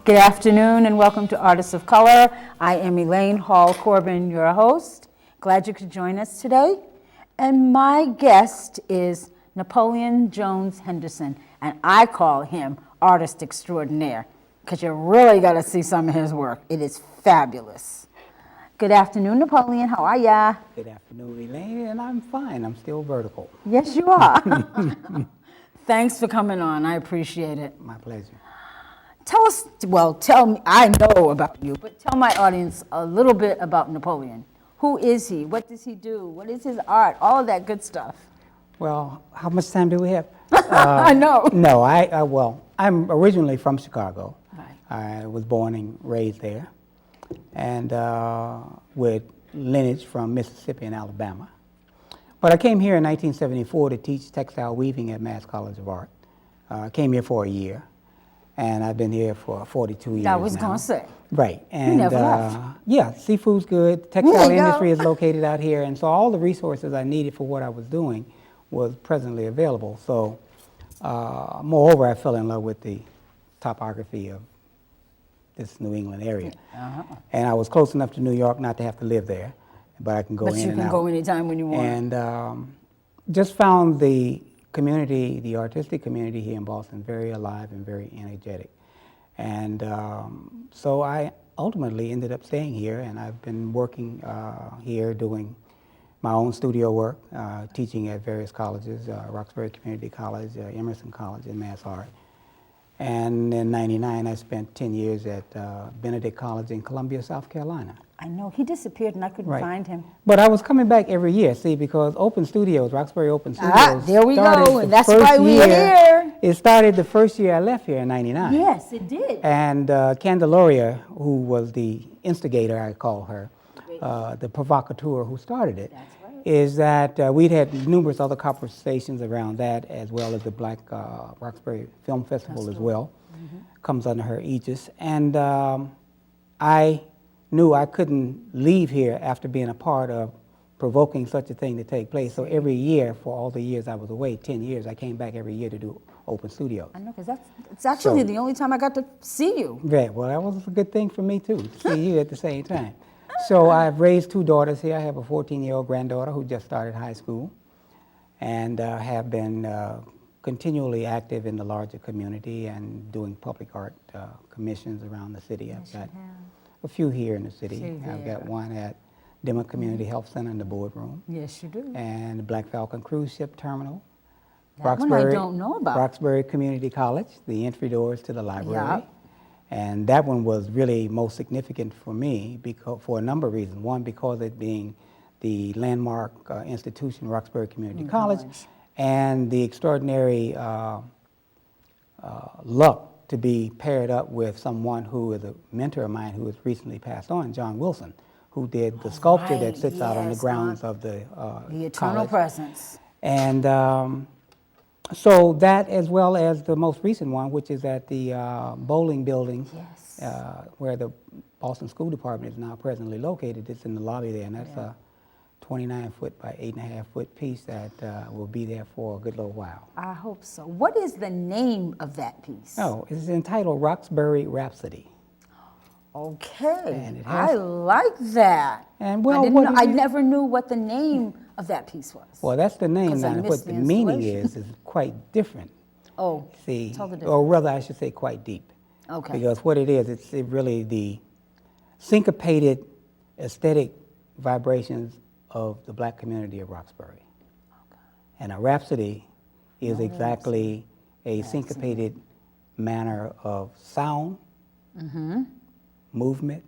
Good afternoon and welcome to Artists of Color. I am Elaine Hall-Corbin, your host. Glad you could join us today. And my guest is Napoleon Jones-Henderson, and I call him artist extraordinaire because you really got to see some of his work. It is fabulous. Good afternoon, Napoleon. How are ya? Good afternoon, Elaine, and I'm fine. I'm still vertical. Yes, you are. Thanks for coming on. I appreciate it. My pleasure. Tell us, well, tell me, I know about you, but tell my audience a little bit about Napoleon. Who is he? What does he do? What is his art? All of that good stuff. Well, how much time do we have? I know. No, I'm originally from Chicago. Right. I was born and raised there, and with lineage from Mississippi and Alabama. But I came here in 1974 to teach textile weaving at Mass College of Art. I came here for a year. And I've been here for 42 years now. I was going to say. Right. And you never left. Yeah, seafood's good. Textile industry is located out here. And so all the resources I needed for what I was doing was presently available. So moreover, I fell in love with the topography of this New England area. And I was close enough to New York not to have to live there, but I can go in and out. But you can go anytime when you want. And just found the community, the artistic community here in Boston, very alive and very energetic. And so I ultimately ended up staying here, and I've been working here doing my own studio work, teaching at various colleges, Roxbury Community College, Emerson College, and Mass Art. And in '99, I spent 10 years at Benedict College in Columbia, South Carolina. I know, he disappeared and I couldn't find him. But I was coming back every year, see, because Open Studios, Roxbury Open Studios. There we go, and that's why we're here. It started the first year I left here in '99. Yes, it did. And Candelaria, who was the instigator, I call her, the provocateur who started it, is that we'd had numerous other conversations around that, as well as the Black Roxbury Film Festival as well, comes under her aegis. And I knew I couldn't leave here after being a part of provoking such a thing to take place. So every year, for all the years I was away, 10 years, I came back every year to do Open Studios. I know, because it's actually the only time I got to see you. Right, well, that was a good thing for me too, to see you at the same time. So I've raised two daughters here. I have a 14-year-old granddaughter who just started high school, and have been continually active in the larger community and doing public art commissions around the city. I've got a few here in the city. I've got one at Dimmock Community Health Center in the boardroom. Yes, you do. And the Black Falcon Cruise Ship Terminal. That one I don't know about. Roxbury Community College, the entry doors to the library. Yep. And that one was really most significant for me because, for a number of reasons. One, because it being the landmark institution, Roxbury Community College, and the extraordinary luck to be paired up with someone who is a mentor of mine who has recently passed on, John Wilson, who did the sculpture that sits out on the grounds of the Eternal college. Presence. And so that, as well as the most recent one, which is at the bowling building, where the Boston School Department is now presently located. It's in the lobby there, and that's a 29-foot by 8.5-foot piece that will be there for a good little while. I hope so. What is the name of that piece? Oh, it's entitled Roxbury Rhapsody. Okay, I like that. And well, I never knew what the name of that piece was. Well, that's the name, and what the meaning is quite different. Oh, see, totally different. Or rather, I should say quite deep. Okay. Because what it is, it's really the syncopated aesthetic vibrations of the black community of Roxbury. Okay. And a rhapsody is exactly a syncopated manner of sound, movement,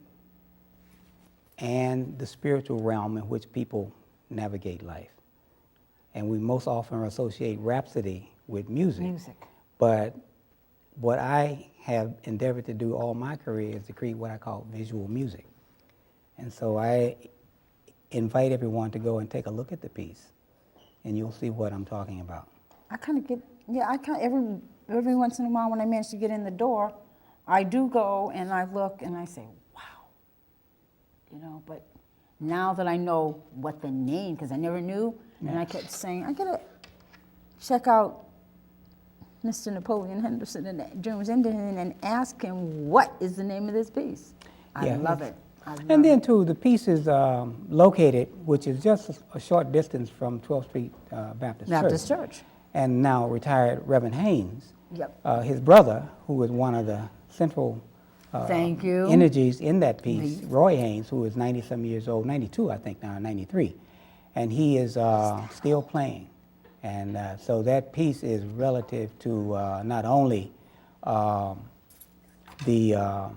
and the spiritual realm in which people navigate life. And we most often associate rhapsody with music. But what I have endeavored to do all my career is to create what I call visual music. And so I invite everyone to go and take a look at the piece, and you'll see what I'm talking about. Every once in a while when I manage to get in the door, I do go and I look and I say, wow, but now that I know what the name, because I never knew, and I kept saying, I gotta check out Mr. Napoleon Henderson and Jones-Henderson and ask him what is the name of this piece. I love it. And then too, the piece is located, which is just a short distance from 12th Street Baptist Church. And now retired Reverend Haynes. Yep. His brother, who was one of the central energies in that piece, Roy Haynes, who is 90-some years old, 92 I think now, 93. And he is still playing. And so that piece is relative to not only the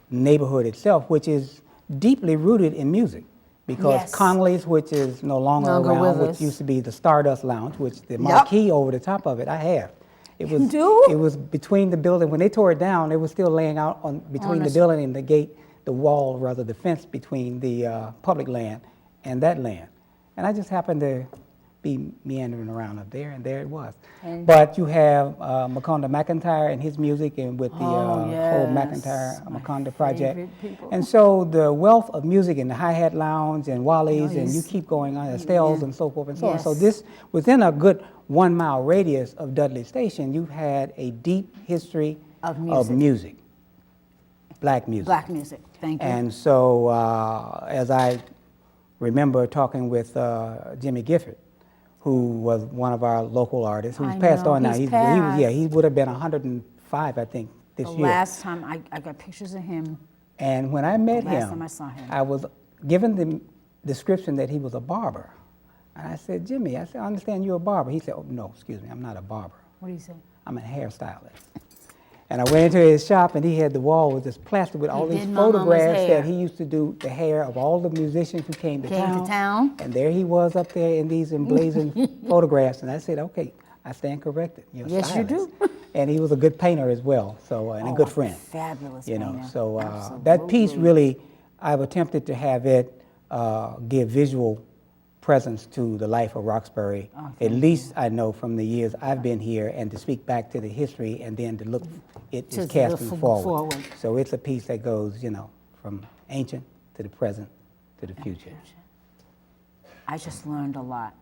neighborhood itself, which is deeply rooted in music. Because Connolly's, which is no longer around, which used to be the Stardust Lounge, which the marquee over the top of it, I have. It was, it was between the building. When they tore it down, it was still laying out on between the building and the gate, the wall, rather, the fence between the public land and that land. And I just happened to be meandering around up there, and there it was. But you have Maconda McIntyre and his music, and with the whole McIntyre-Maconda project. And so the wealth of music in the Hi-Hat Lounge and Wally's, and you keep going on, Estelle's and so forth and so on. So this, within a good 1 mile radius of Dudley Station, you've had a deep history of music. Black music. Black music, thank you. And so as I remember talking with Jimmy Gifford, who was one of our local artists, who's passed on now. He would have been 105, I think, this year. The last time I got pictures of him. And when I met him, last time I saw him, I was given the description that he was a barber. And I said, Jimmy, I said, I understand you're a barber. He said, oh, no, excuse me, I'm not a barber. What do you say? I'm a hairstylist. And I went into his shop, and he had the wall with this plaster with all these photographs that he used to do the hair of all the musicians who came to town. And there he was up there in these emblazoned photographs. And I said, okay, I stand corrected. You're a stylist. You do. And he was a good painter as well, so and a good friend. Fabulous you know, painter. So that piece really, I've attempted to have it give visual presence to the life of Roxbury, at least I know from the years I've been here, and to speak back to the history and then to look, it is casting forward. So it's a piece that goes, you know, from ancient to the present to the future. I just learned a lot.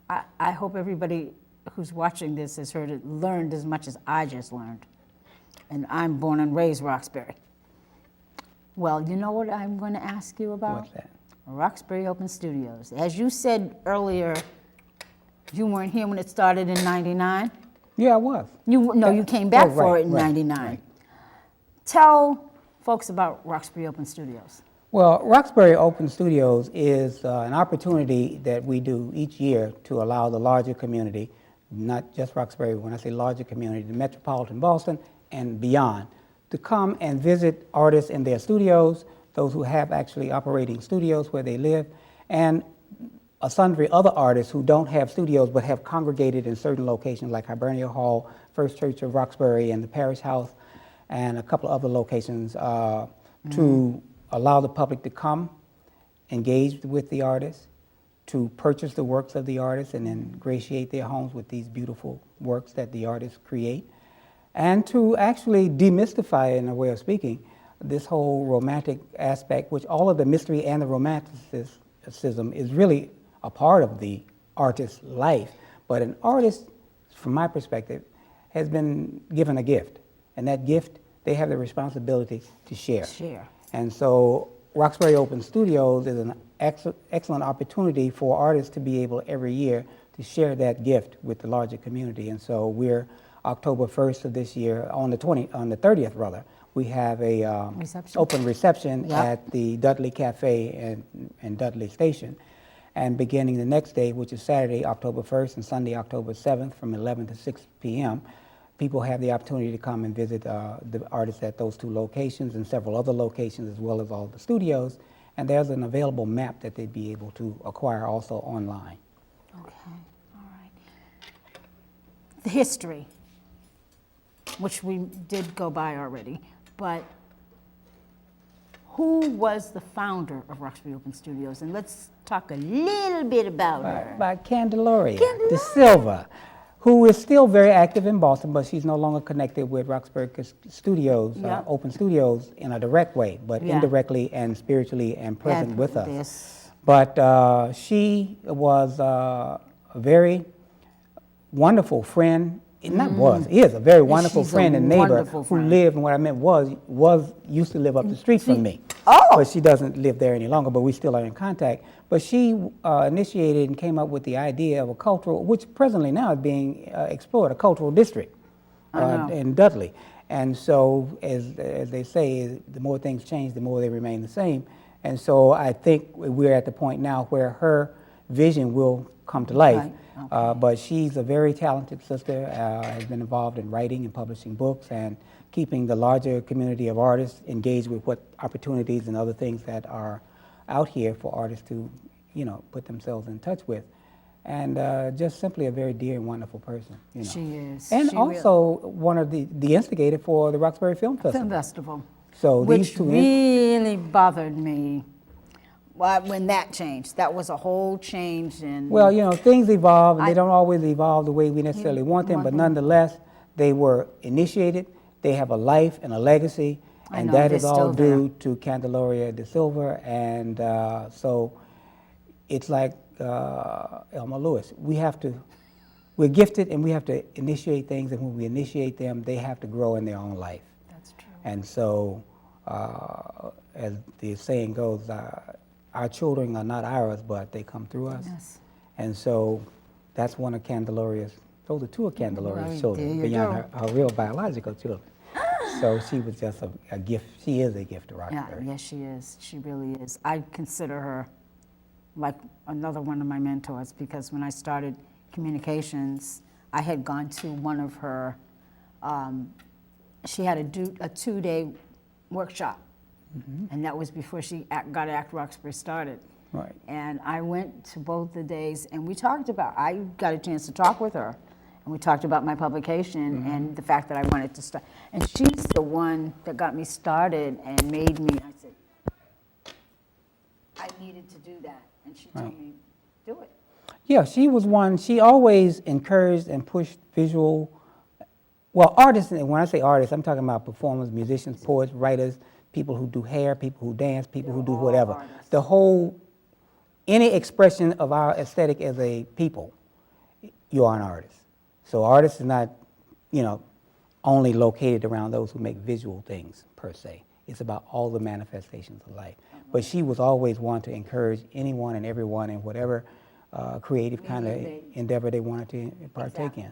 I hope everybody who's watching this has learned as much as I just learned. And I'm born and raised Roxbury. Well, you know what I'm going to ask you about? What's that? Roxbury Open Studios. As you said earlier, you weren't here when it started in '99? Yeah, I was. You came back for it in '99. Right. Tell folks about Roxbury Open Studios. Well, Roxbury Open Studios is an opportunity that we do each year to allow the larger community, not just Roxbury, when I say larger community, the metropolitan Boston and beyond, to come and visit artists in their studios, those who have actually operating studios where they live, and sundry other artists who don't have studios but have congregated in certain locations like Hibernia Hall, First Church of Roxbury, and the Parish House, and a couple of other locations to allow the public to come, engage with the artists, to purchase the works of the artists and then ingratiate their homes with these beautiful works that the artists create, and to actually demystify, in a way of speaking, this whole romantic aspect, which all of the mystery and the romanticism is really a part of the artist's life. But an artist, from my perspective, has been given a gift. And that gift, they have the responsibility to share. And so Roxbury Open Studios is an excellent opportunity for artists to be able every year to share that gift with the larger community. And so we're October 1st of this year, on the 30th rather, we have a open reception at the Dudley Cafe and Dudley Station. And beginning the next day, which is Saturday, October 1st, and Sunday, October 7th, from 11 to 6 p.m., people have the opportunity to come and visit the artists at those two locations and several other locations, as well as all the studios. And there's an available map that they'd be able to acquire also online. Okay, all right. The history, which we did go by already, but who was the founder of Roxbury Open Studios? And let's talk a little bit about her. By Candelaria De Silva, who is still very active in Boston, but she's no longer connected with Roxbury Studios, Open Studios, in a direct way, but indirectly and spiritually and present with us. But she was a very wonderful friend not was, is a very wonderful she's a friend and neighbor wonderful who friend. lived, and what I meant used to live up the street from me. Oh! But she doesn't live there any longer, but we still are in contact. But she initiated and came up with the idea of a cultural, which presently now is being explored, a cultural district in Dudley. And so, as they say, the more things change, the more they remain the same. And so I think we're at the point now where her vision will come to life. Right. Okay. But she's a very talented sister, has been involved in writing and publishing books and keeping the larger community of artists engaged with what opportunities and other things that are out here for artists to, put themselves in touch with. And just simply a very dear and wonderful person. She is. And She also one of the instigator for the Roxbury Film Festival. Film Festival. So these Which two really bothered me when that changed. That was a whole change in... Well, things evolve, and they don't always evolve the way we necessarily want them, but nonetheless, they were initiated, they have a life and a legacy, and that is all due to Candelaria de Silva, and so it's like Elma Lewis. We're gifted, and we have to initiate things, and when we initiate them, they have to grow in their own life. That's true. And so, as the saying goes, our children are not ours, but they come through us. Yes. And so that's one of Candelaria's, those are two of Candelaria's children, there you beyond her real biological children. So she was just a gift. She is a gift to Yeah, Roxbury. yes, she is. She really is. I consider her like another one of my mentors, because when I started communications, I had gone to one of her, she had a 2-day workshop. And that was before she got Act Roxbury started. Right. And I went to both the days, and we talked about, I got a chance to talk with her, and we talked about my publication and the fact that I wanted to start. And she's the one that got me started and made me, I said, I needed to do that. And she told me, do it. Yeah, she was one, she always encouraged and pushed visual, well, artists, and when I say artists, I'm talking about performers, musicians, poets, writers, people who do hair, people who dance, people who do whatever. Artists. The whole, any expression of our aesthetic as a people, you are an artist. So artist is not, only located around those who make visual things, per se. It's about all the manifestations of life. But she was always one to encourage anyone and everyone in whatever creative kind of endeavor they wanted to partake in.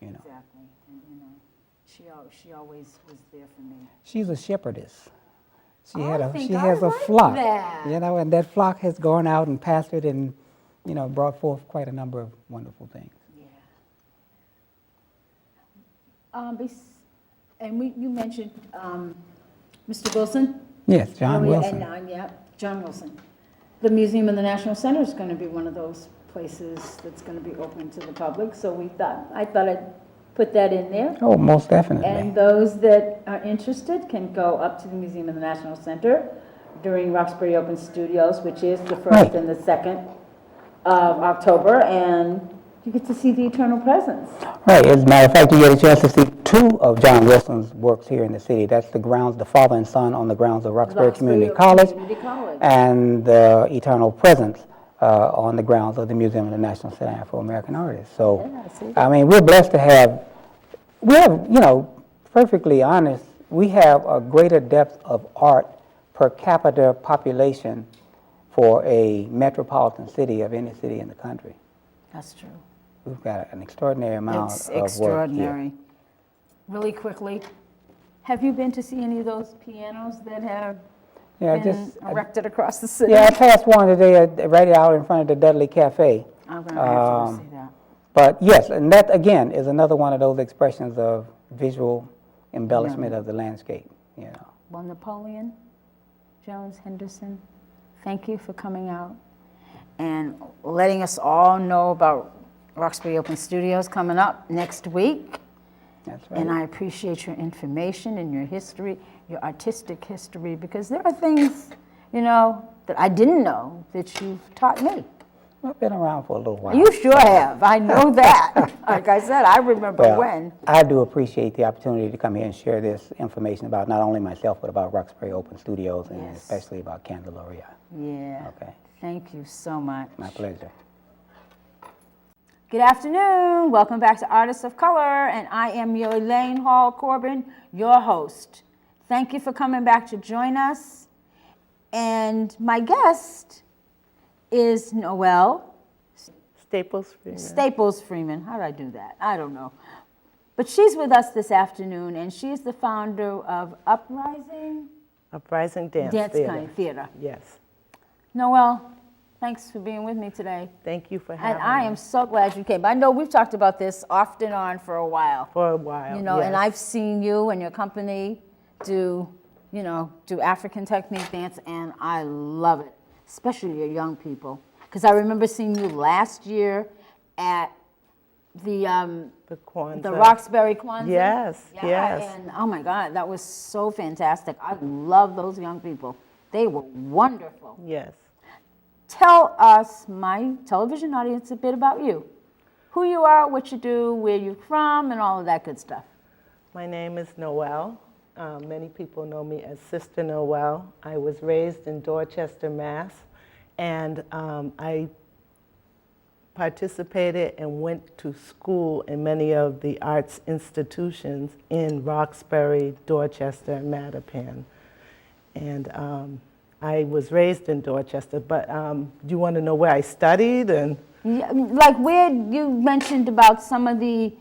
Exactly. And, she always was there for me. She's a shepherdess. She I has a like flock, that. and that flock has gone out and pastored and, brought forth quite a number of wonderful things. Yeah. And you mentioned Mr. Wilson? Yes, John earlier, Wilson. And, John Wilson. The Museum of the National Center is going to be one of those places that's going to be open to the public, so I thought I'd put that in there. Oh, most definitely. And those that are interested can go up to the Museum of the National Center during Roxbury Open Studios, which is the 1st and the 2nd of October, and you get to see the Eternal Presence. Right. As a matter of fact, you get a chance to see 2 of John Wilson's works here in the city. That's the grounds, the Father and Son on the grounds of Roxbury Community College, and the Eternal Presence on the grounds of the Museum of the National Center of Afro-American Artists. So, we're blessed to have, perfectly honest, we have a greater depth of art per capita population for a metropolitan city of any city in the country. That's true. We've got an extraordinary amount It's of work extraordinary. here. Really quickly, have you been to see any of those pianos that have Yeah, been erected across the city? I passed one today right out in front of the Dudley Cafe. I'm going to have to see that. But yes, and that again is another one of those expressions of visual embellishment of the landscape. Well, Napoleon, Jones-Henderson, thank you for coming out and letting us all know about Roxbury Open Studios coming up next week. That's right. And I appreciate your information and your history, your artistic history, because there are things, that I didn't know that you've taught me. I've been around for a little while. You sure have. I know that. Like I said, I remember when. I do appreciate the opportunity to come here and share this information about not only myself, but about Roxbury Open Studios and especially about Candelaria. Yeah. Okay. Thank you so much. My pleasure. Good afternoon. Welcome back to Artists of Color, and I am D.Elaine Hall-Corbin, your host. Thank you for coming back to join us. And my guest is Noel. Staples Freeman. How did I do that? I don't know. But she's with us this afternoon, and she's the founder of Uprising Dance Kind Theater. Yes. Noel, thanks for being with me today. Thank you for having And I me. am so glad you came. I know we've talked about this off and on for a while. For a while, You know, yes. and I've seen you and your company do African technique dance, and I love it, especially your young people. Because I remember seeing you last year at the Kwanzaa. Roxbury Kwanzaa. Yes, Yeah, yes. And oh my God, that was so fantastic. I love those young people. They were wonderful. Yes. Tell us, my television audience, a bit about you. Who you are, what you do, where you're from, and all of that good stuff. My name is Noel. Many people know me as Sister Noel. I was raised in Dorchester, Mass. And I participated and went to school in many of the arts institutions in Roxbury, Dorchester, and Mattapan. And I was raised in Dorchester, but do you want to know where I studied? And Yeah, like where you mentioned about some of the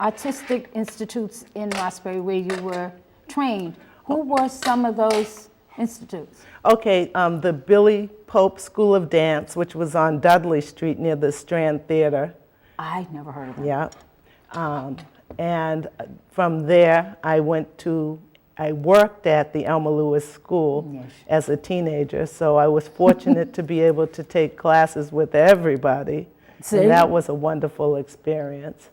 artistic institutes in Roxbury where you were trained. Who were some of those institutes? okay, the Billy Pope School of Dance, which was on Dudley Street near the Strand Theater. I never heard of that. Yeah. And from there, I worked at the Elma Lewis School Yes. as a teenager, so I was fortunate to be able to take classes with everybody. See? And that was a wonderful experience.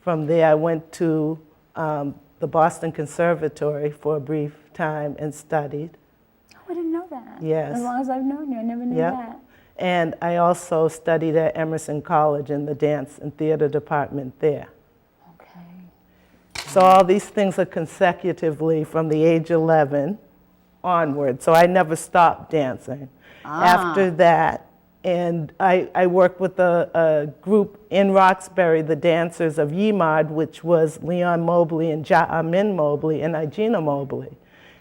From there, I went to the Boston Conservatory for a brief time and studied. Oh, I didn't know that. Yes. As long as I've known you, I never knew Yep. that. And I also studied at Emerson College in the dance and theater department there. Okay. So all these things are consecutively from the age 11 onward. So I never stopped dancing. After that, and I worked with a group in Roxbury, the Dancers of Yimard, which was Leon Mobley and Ja-Amin Mobley and Igina Mobley.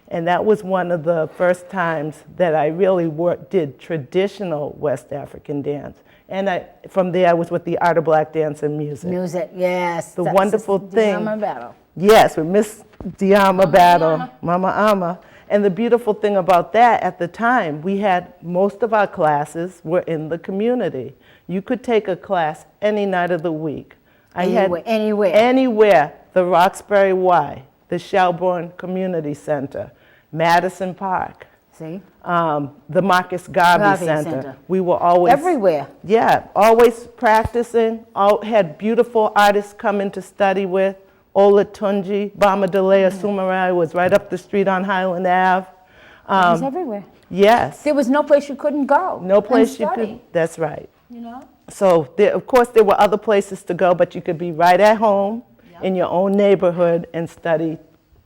And that was one of the first times that I really did traditional West African dance. And from there, I was with the Art of Black Dance and Music. Music, yes. The That's wonderful Sister thing. Diama Battle. Yes, with Miss Diama Battle, Ama. Mama Ama. And the beautiful thing about that, at the time, we had most of our classes were in the community. You could take a class any night of the week. Anywhere. The Roxbury Y, the Shelbourne Community Center, Madison Park, See? the Marcus Garvey Garvey Center. Center. We were always Everywhere. Yeah, always practicing. Had beautiful artists come in to study with. Ola Tunji, Bamadalea Sumarai was right up the street on Highland Ave. It was everywhere. Yes, There was no place you couldn't go. no place and you study, could. That's right. You know? So of course there were other places to go, but you could be right at home in your own neighborhood and study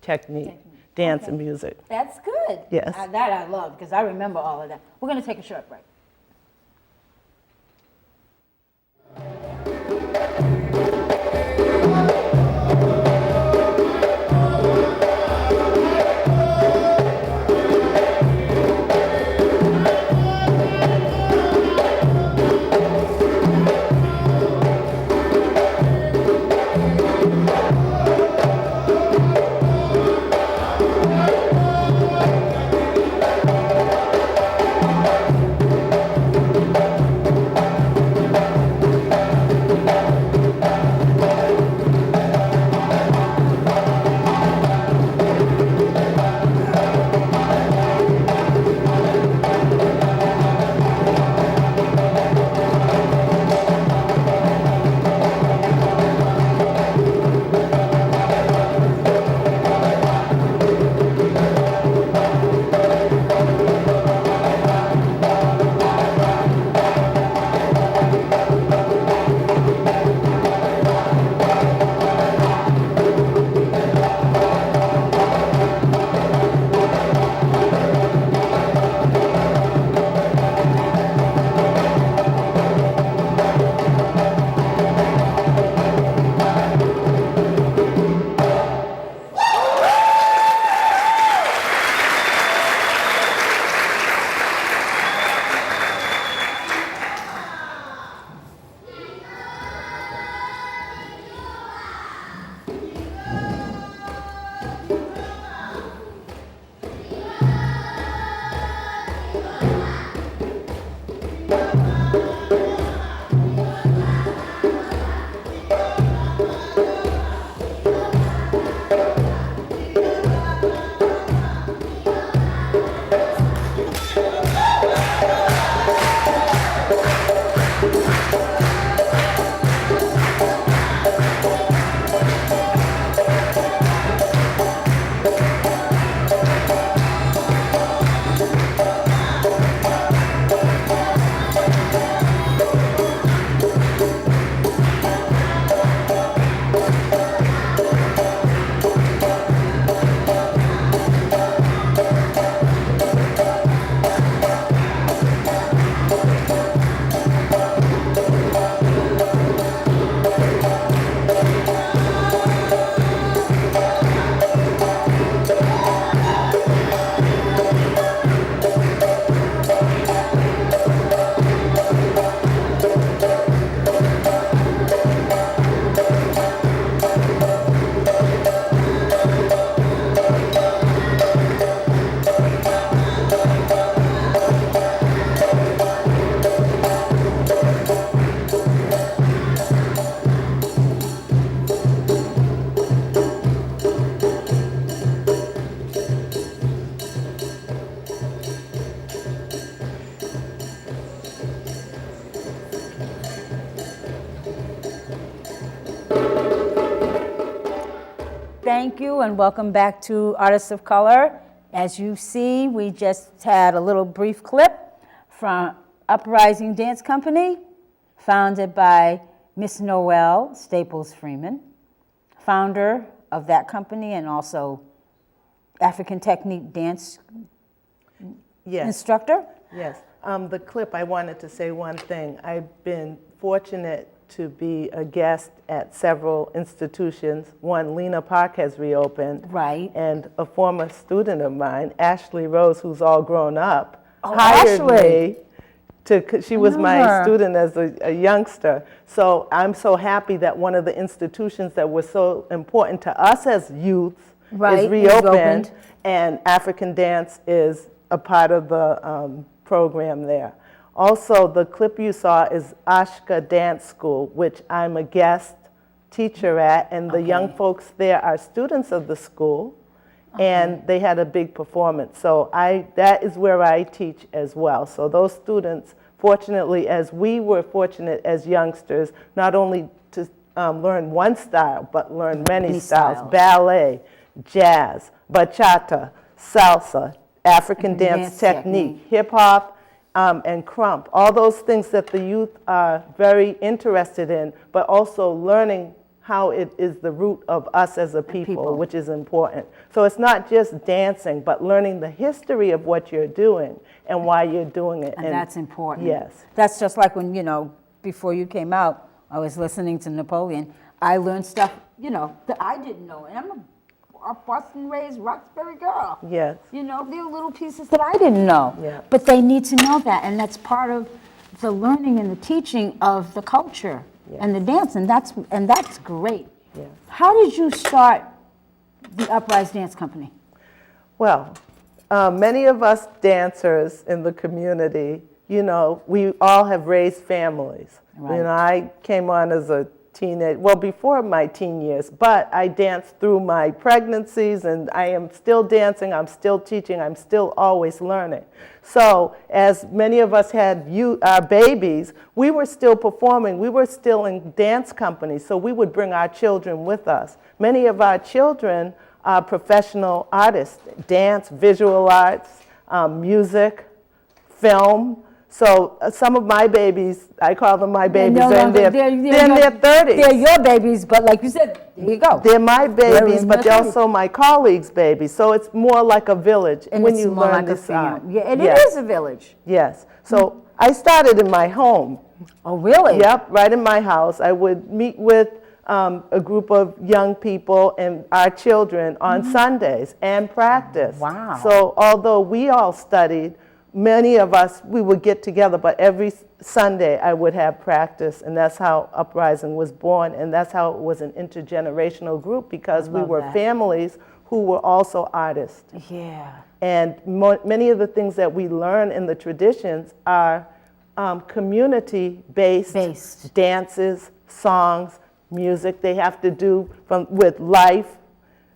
technique, dance and music. That's good. Yes. That I love because I remember all of that. We're going to take a short break. Thank you and welcome back to Artists of Color. As you see, we just had a little brief clip from Uprising Dance Company, founded by Miss Noel Staples Freeman, founder of that company and also African Technique dance instructor. Yes. The clip, I wanted to say one thing. I've been fortunate to be a guest at several institutions. One, Lena Park has reopened. Right. And a former student of mine, Ashley Rose, who's all grown up, Oh, hired Ashley. me she was know my her. student as a youngster. So I'm so happy that one of the institutions that was so important to us as youth Right, is is reopened, opened. and African dance is a part of the program there. Also, the clip you saw is ASSHKA Dance School, which I'm a guest teacher at, and the young folks there are students of the school, and they had a big performance. So that is where I teach as well. So those students, fortunately, as we were fortunate as youngsters, not only to learn one style, but learn many styles: ballet, jazz, bachata, salsa, African dance technique, hip hop, and crump, all those things that the youth are very interested in, but also learning how it is the root of us as a people, which is important. So it's not just dancing, but learning the history of what you're doing and why you're doing it. And that's important. Yes. That's just like when, before you came out, I was listening to Napoleon. I learned stuff, that I didn't know. And I'm a Boston-raised Roxbury girl. Yes. There are little pieces that I didn't know. Yeah. But they need to know that, and that's part of the learning and the teaching of the culture and the dance, and that's great. Yeah. How did you start the Uprising Dance Company? Well, many of us dancers in the community, we all have raised families. Right. I came on as a teenage, well, before my teen years, but I danced through my pregnancies, and I am still dancing, I'm still teaching, I'm still always learning. So as many of us had babies, we were still performing, we were still in dance companies, so we would bring our children with us. Many of our children are professional artists: dance, visual arts, music, film. So some of my babies, I call them my babies, they're in their 30s. They're your babies, but like you said, there you go. They're my babies, in but their they're 30s. also my colleagues' babies. So it's more like a village And when it's you more learn like a this art. family. Yeah, and Yes. it is a village. Yes. So I started in my home. Oh, really? Yep, right in my house. I would meet with a group of young people and our children on Sundays and practice. Wow. So although we all studied, many of us, we would get together, but every Sunday I would have practice, and that's how Uprising was born, and that's how it was an intergenerational group, because we love were that. families who were also artists. Yeah. And many of the things that we learn in the traditions are community-based dances, songs, music they have to do with life,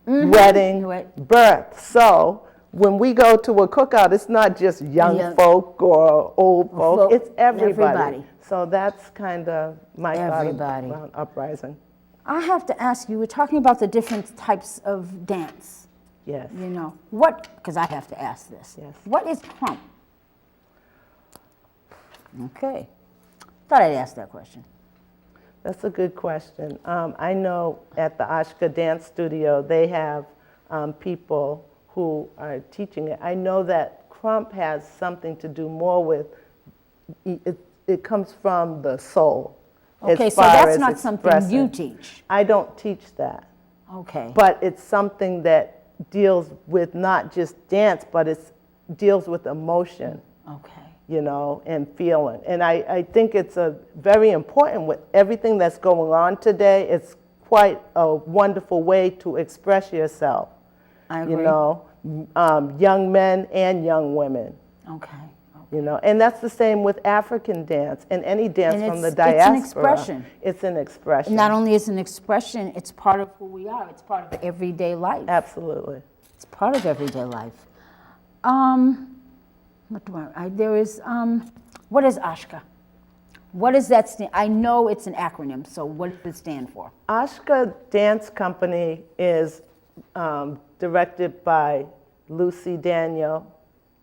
wedding, birth. So when we go to a cookout, it's not just young folk or old folk, it's everybody. So that's kind of my thought around Uprising. I have to ask you, we're talking about the different types of dance. Yes. You know, what, because I have to ask this. Yes. What is crump? Okay. Thought I'd ask that question. That's a good question. I know at the ASSHKA Dance Studio, they have people who are teaching it. I know that crump has something to do more with, it comes from the soul. Okay, so that's not something you teach. I don't teach that. Okay. But it's something that deals with not just dance, but it deals with emotion. Okay. You know, and feeling. And I think it's a very important with everything that's going on today. It's quite a wonderful way to express yourself. I agree. You know, young men and young women. Okay. You know, and that's the same with African dance and any dance from the diaspora. It's an expression. It's an expression. Not only is it an expression, it's part of who we are. It's part of everyday life. Absolutely. It's part of everyday life. What do there is, what is ASSHKA? What does that stand? I know it's an acronym, so what does it stand for? ASSHKA Dance Company is directed by Lucy Daniel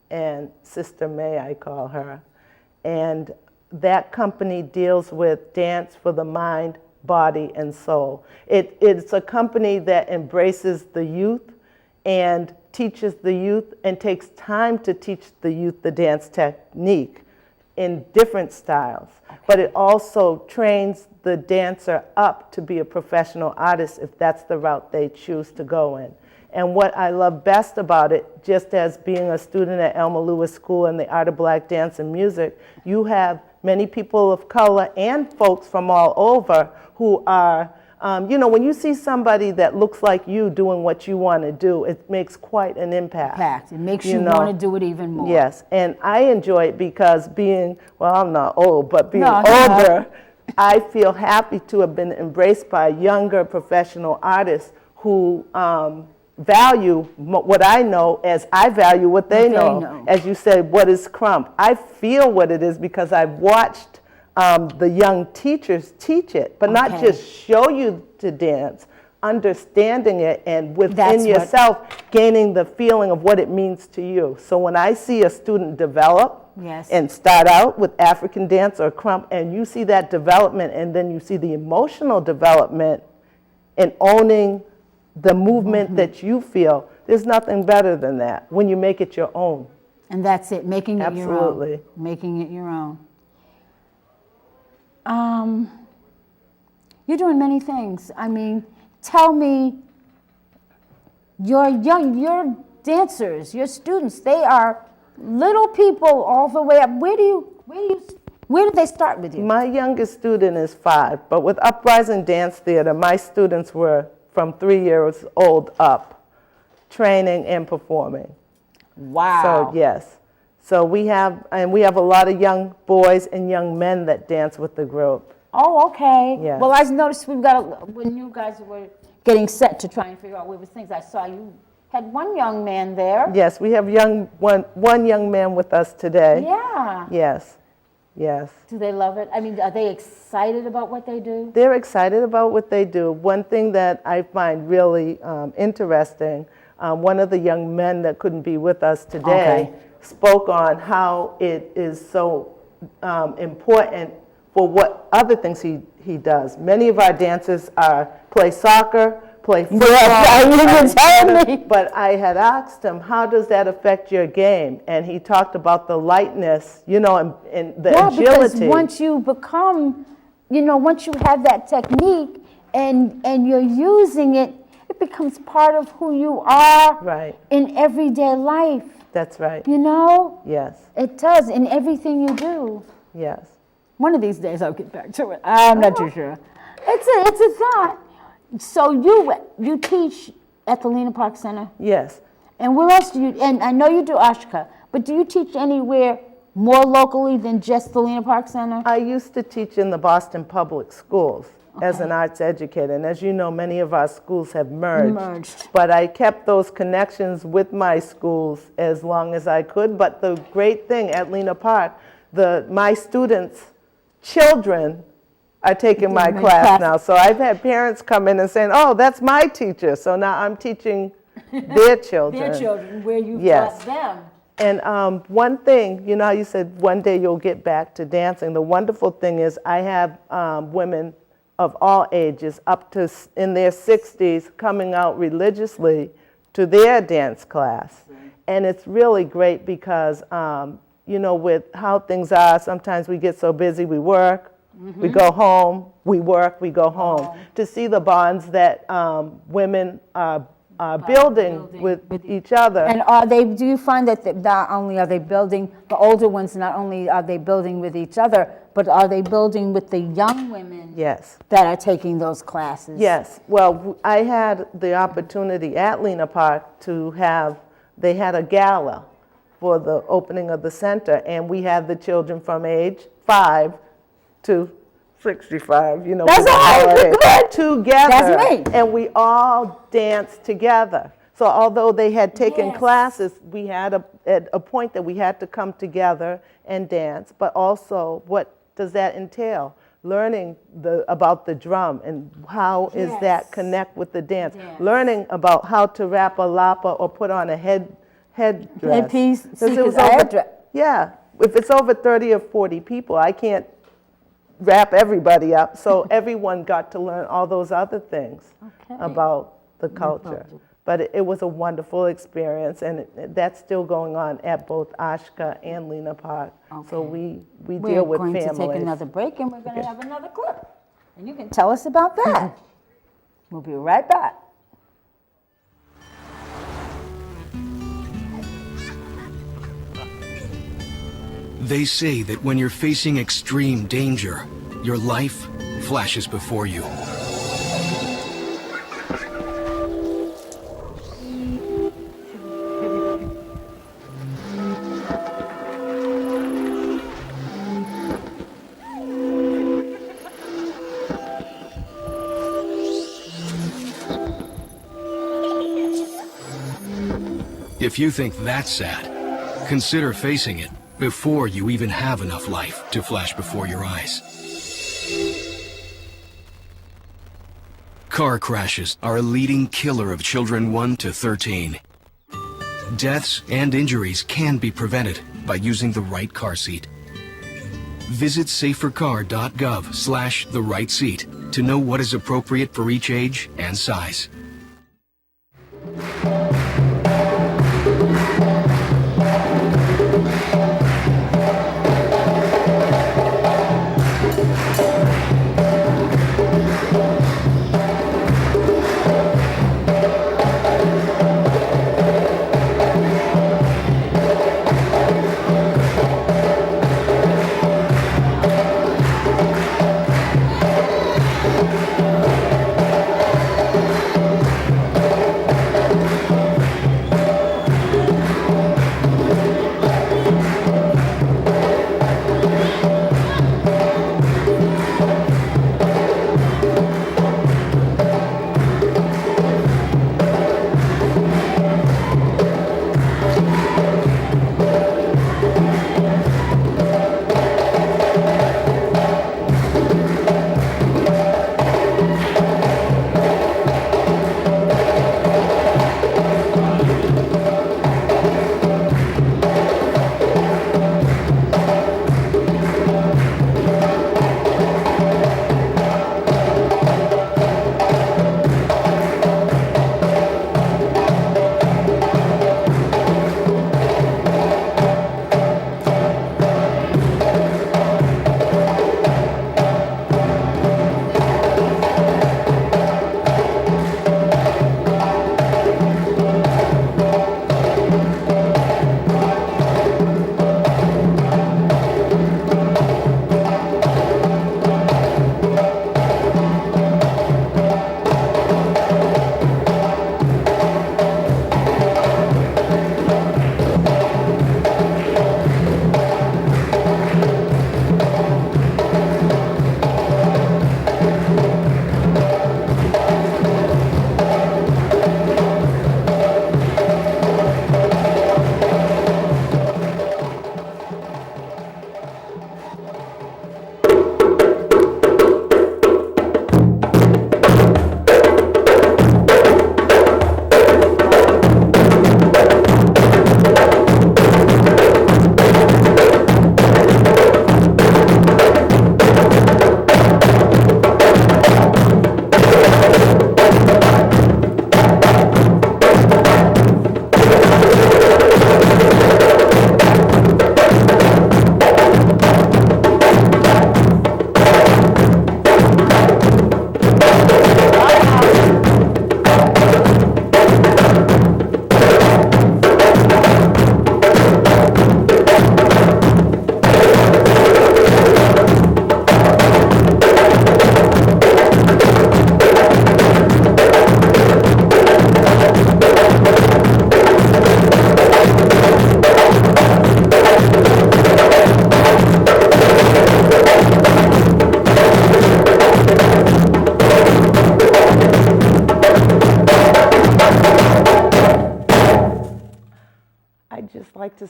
and Sister May, I call her. And that company deals with dance for the mind, body, and soul. It's a company that embraces the youth and teaches the youth and takes time to teach the youth the dance technique in different styles. Okay. But it also trains the dancer up to be a professional artist if that's the route they choose to go in. And what I love best about it, just as being a student at Elmer Lewis School in the Art of Black Dance and Music, you have many people of color and folks from all over who are, you know, when you see somebody that looks like you doing what you want to do, it makes quite an impact. It makes you want to do it even more. Yes, and I enjoy it because being, well, I'm not old, but being older, I feel happy to have been embraced by younger professional artists who value what I know as I value what they know. As you said, what is crump? I feel what it is because I've watched the young teachers teach it, but not just show you to dance, understanding it and within yourself gaining the feeling of what it means to you. So when I see a student develop and start out with African dance or crump, and you see that development and then you see the emotional development and owning the movement that you feel, there's nothing better than that when you make it your own. And that's it, making it your own. Absolutely. Making it your own. You're doing many things. I mean, tell me, your dancers, your students, they are little people all the way up. Where did they start with you? My youngest student is 5, but with Uprising Dance Theater, my students were from 3 years old up, training and performing. Wow. So yes. So we have a lot of young boys and young men that dance with the group. Oh, okay. Yes. Well, I noticed we've got, when you guys were getting set to try and figure out where was things, I saw you had one young man there. Yes, we have one young man with us today. Yeah. Yes. Yes. Do they love it? I mean, are they excited about what they do? They're excited about what they do. One thing that I find really interesting, one of the young men that couldn't be with us today spoke on how it is so important for what other things he does. Many of our dancers play soccer, play football. But I had asked him, how does that affect your game? And he talked about the lightness, you know, and the agility. Because once you become, you know, once you have that technique and you're using it, it becomes part of who you are in everyday life. That's right. You know? Yes. It does in everything you do. Yes. One of these days I'll get back to it. I'm not too sure. It's a thought. So you teach at the Lena Park Center? Yes. And where else do you, and I know you do ASSHKA, but do you teach anywhere more locally than just the Lena Park Center? I used to teach in the Boston Public Schools as an arts educator, and as you know, many of our schools have merged. But I kept those connections with my schools as long as I could. But the great thing at Lena Park, my students' children are taking my class now. So I've had parents come in and saying, oh, that's my teacher. So now I'm teaching their children. Their children, where you Yes. taught them. And one thing, you know how you said one day you'll get back to dancing. The wonderful thing is I have women of all ages up to in their 60s coming out religiously to their dance class. And it's really great because, you know, with how things are, sometimes we get so busy, we work, we go home, we work, we go home. To see the bonds that women are building with each other. And do you find that not only are they building, the older ones, not only are they building with each other, but are they building with the young women Yes. that are taking those classes? Yes. Well, I had the opportunity at Lena Park they had a gala for the opening of the center, and we had the children from age 5 to 65, you know. That's all right. Together. That's me. And we all danced together. So although they had taken classes, we had at a point that we had to come together and dance, but also what does that entail? Learning about the drum and how is that connect with the dance. Learning about how to wrap a lapa or put on a headdress. Headpiece, Yeah, if it's over 30 or 40 people, I can't wrap everybody up. So everyone got to learn all those other things about the culture. But it was a wonderful experience, and that's still going on at both ASSHKA and Lena Park. So we deal with families. We're going to take another break, and we're going to have another clip. And you can tell us about that. We'll be right back. They say that when you're facing extreme danger, your life flashes before you. If you think that's sad, consider facing it before you even have enough life to flash before your eyes. Car crashes are a leading killer of children 1 to 13. Deaths and injuries can be prevented by using the right car seat. Visit safercar.gov/the-right-seat to know what is appropriate for each age and size.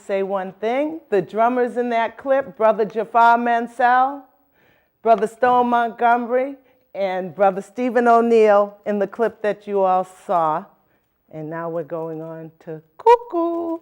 say one thing. The drummers in that clip, Brother Jafar Mansell, Brother Stone Montgomery, and Brother Stephen O'Neill in the clip that you all saw. And now we're going on to Cuckoo.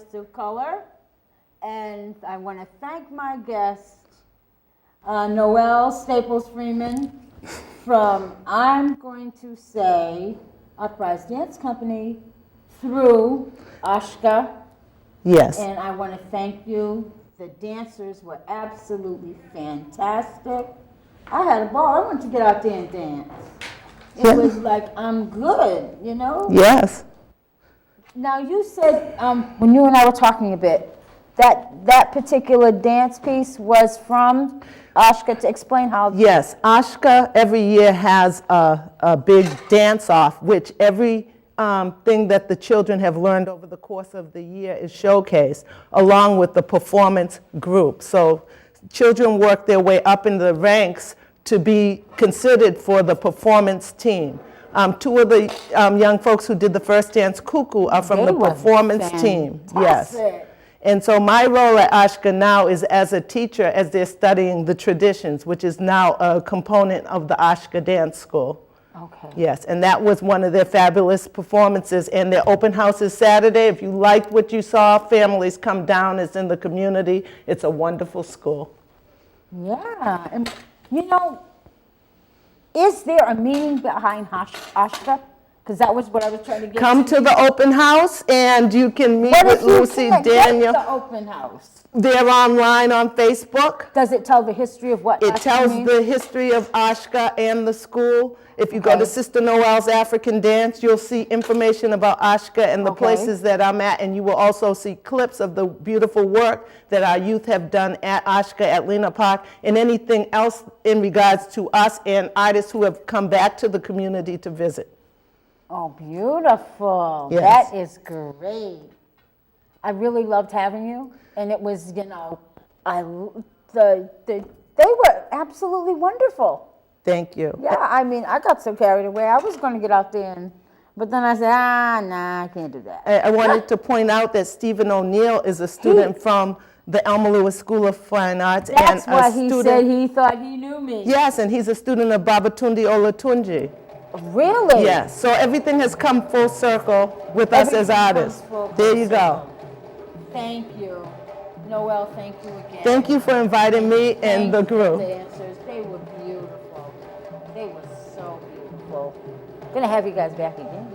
Artist of Color. And I want to thank my guest, Noel Staples Freeman, from, I'm going to say, Uprise Dance Company through ASSHKA. Yes. And I want to thank you. The dancers were absolutely fantastic. I had a ball. I wanted to get out there and dance. It was like, I'm good, you know? Yes. Now, you said, when you and I were talking a bit, that particular dance piece was from ASSHKA. To explain how. Yes, ASSHKA every year has a big dance-off, which every thing that the children have learned over the course of the year is showcased, along with the performance group. So children work their way up in the ranks to be considered for the performance team. Two of the young folks who did the first dance, Cuckoo, are from the performance team. Yes. And so my role at ASSHKA now is as a teacher as they're studying the traditions, which is now a component of the ASSHKA Dance School. Okay. Yes, and that was one of their fabulous performances. And their open house is Saturday. If you liked what you saw, families come down. It's in the community. It's a wonderful school. Yeah. And, you know, is there a meaning behind ASSHKA? Because that was what I was trying to get Come to the open house and you can meet What with if you Lucy, can't Daniel. get the open house? They're online on Facebook. Does it tell the history of what It ASSHKA tells means? the history of ASSHKA and the school. If you go to Sister Noel's African Dance, you'll see information about ASSHKA and the places that I'm at, and you will also see clips of the beautiful work that our youth have done at ASSHKA at Lena Park, and anything else in regards to us and artists who have come back to the community to visit. Oh, beautiful. Yes. That is great. I really loved having you, and it was, you know, they were absolutely wonderful. Thank you. Yeah, I mean, I got so carried away. I was going to get out there, but then I said, nah, I can't do that. I wanted to point out that Stephen O'Neill is a student from the Elma Lewis School of Fine Arts. That's and why a he student, said he thought he knew me. Yes, and he's a student of Babatunde Olatunji. Really? Yes, so everything has come full circle with us as artists. There you go. Thank you. Noel, thank you again. Thank you for inviting me and the group. The dancers, they were beautiful. They were so beautiful. Gonna have you guys back again.